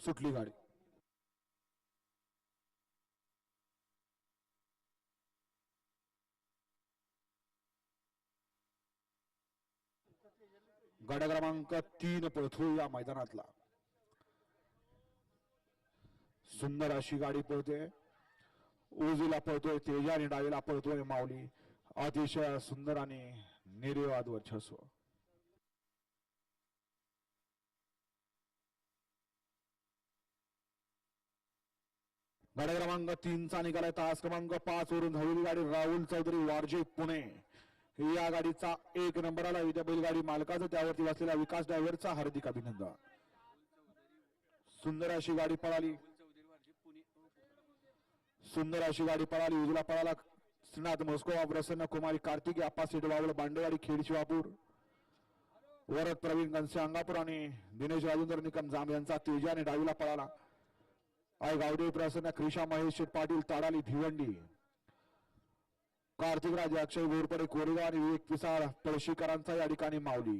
सुटली गाडी. गाडा क्रमांक 3 पळतो या मैदानातला. सुंदर अशी गाडी पळते. उजवीला पळतोय तेजा आणि डावीला पळतोय माऊली. अतिशय सुंदर आणि निर्विवाद वर्चस्व. गाडी क्रमांक 3 चा निघालाय तास क्रमांक 5 वरून धावलेली गाडी राहुल चौधरी वारजे पुणे. या गाडीचा 1 नंबरला विद्या बैलगाडी मालकाचं त्यावरती बसलेला विकास ड्रायव्हरचा हार्दिक अभिनंदन. सुंदर अशी गाडी पळाली. सुंदर अशी गाडी पळाली. उजला पळाला श्रीनाथ मोस्कोवा प्रसन्न कुमारी कार्तिकी आप्पा सेटवावळ बांडेवाडी खेड शिवापूर. वरद प्रवीण गणसे अंगापूर आणि दिनेश राजेंद्र निकम जाम यांचा तेजा आणि डावीला पळाला आय गावदेव प्रसन्न क्रिशा महेश पाटील ताडाली भिवंडी. कार्तिक राज अक्षय घोरपडे कोरेगाव आणि विवेक पिसाळ पळशीकरांचा या ठिकाणी माऊली.